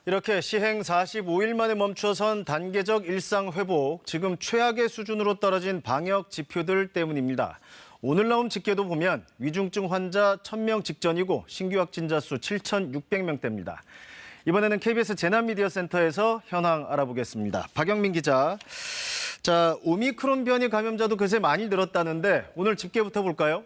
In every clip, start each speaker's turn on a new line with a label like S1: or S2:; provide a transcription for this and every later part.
S1: 이렇게 시행 45일 만에 멈춰선 단계적 일상 회복, 지금 최악의 수준으로 떨어진 방역 지표들 때문입니다. 오늘 나온 집계도 보면 위중증 환자 1,000명 직전이고 신규 확진자 수 7,600명대입니다. 이번에는 KBS 재난미디어센터에서 현황 알아보겠습니다. 박영민 기자. 자, 오미크론 변이 감염자도 그새 많이 늘었다는데 오늘 집계부터 볼까요?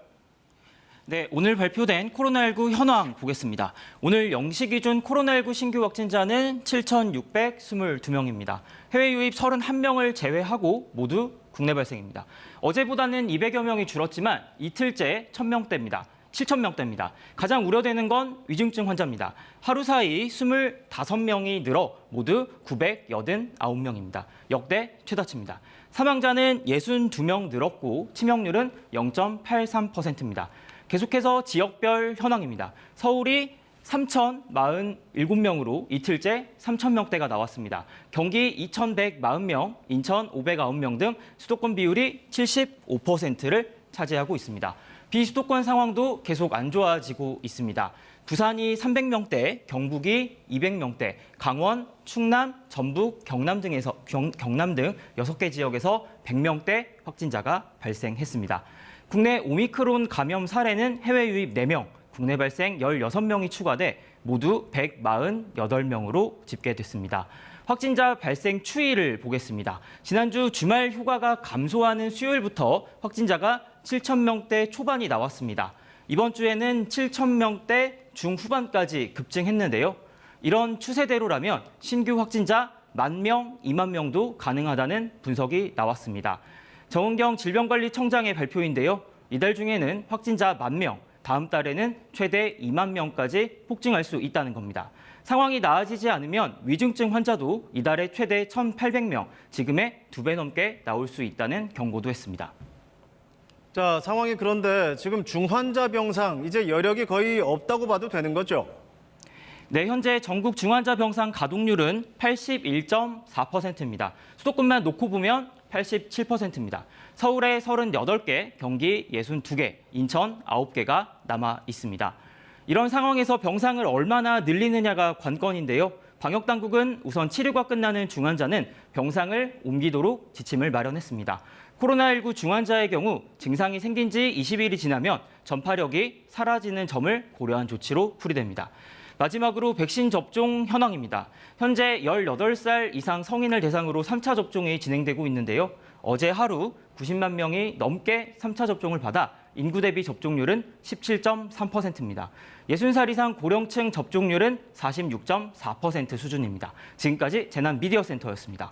S2: 네, 오늘 발표된 코로나19 현황 보겠습니다. 오늘 0시 기준 코로나19 신규 확진자는 7,622명입니다. 해외 유입 31명을 제외하고 모두 국내 발생입니다. 어제보다는 200여 명이 줄었지만 이틀째 1,000명대입니다. 7,000명대입니다. 가장 우려되는 건 위중증 환자입니다. 하루 사이 25명이 늘어 모두 989명입니다. 역대 최다치입니다. 사망자는 62명 늘었고 치명률은 0.83%입니다. 계속해서 지역별 현황입니다. 서울이 3,047명으로 이틀째 3,000명대가 나왔습니다. 경기 2,140명, 인천 509명 등 수도권 비율이 75%를 차지하고 있습니다. 비수도권 상황도 계속 안 좋아지고 있습니다. 부산이 300명대, 경북이 200명대, 강원, 충남, 전북, 경남 등 6개 지역에서 100명대 확진자가 발생했습니다. 국내 오미크론 감염 사례는 해외 유입 4명, 국내 발생 16명이 추가돼 모두 148명으로 집계됐습니다. 확진자 발생 추이를 보겠습니다. 지난주 주말 휴가가 감소하는 수요일부터 확진자가 7,000명대 초반이 나왔습니다. 이번 주에는 7,000명대 중후반까지 급증했는데요. 이런 추세대로라면 신규 확진자 10,000명, 20,000명도 가능하다는 분석이 나왔습니다. 정은경 질병관리청장의 발표인데요. 이달 중에는 확진자 10,000명, 다음 달에는 최대 20,000명까지 폭증할 수 있다는 겁니다. 상황이 나아지지 않으면 위중증 환자도 이달에 최대 1,800명, 지금의 2배 넘게 나올 수 있다는 경고도 했습니다.
S1: 자, 상황이 그런데 지금 중환자 병상 이제 여력이 거의 없다고 봐도 되는 거죠?
S2: 네, 현재 전국 중환자 병상 가동률은 81.4%입니다. 수도권만 놓고 보면 87%입니다. 서울에 38개, 경기 62개, 인천 9개가 남아 있습니다. 이런 상황에서 병상을 얼마나 늘리느냐가 관건인데요. 방역당국은 우선 치료가 끝나는 중환자는 병상을 옮기도록 지침을 마련했습니다. 코로나19 중환자의 경우 증상이 생긴 지 20일이 지나면 전파력이 사라지는 점을 고려한 조치로 풀이됩니다. 마지막으로 백신 접종 현황입니다. 현재 18살 이상 성인을 대상으로 3차 접종이 진행되고 있는데요. 어제 하루 90만 명이 넘게 3차 접종을 받아 인구 대비 접종률은 17.3%입니다. 60살 이상 고령층 접종률은 46.4% 수준입니다. 지금까지 재난미디어센터였습니다.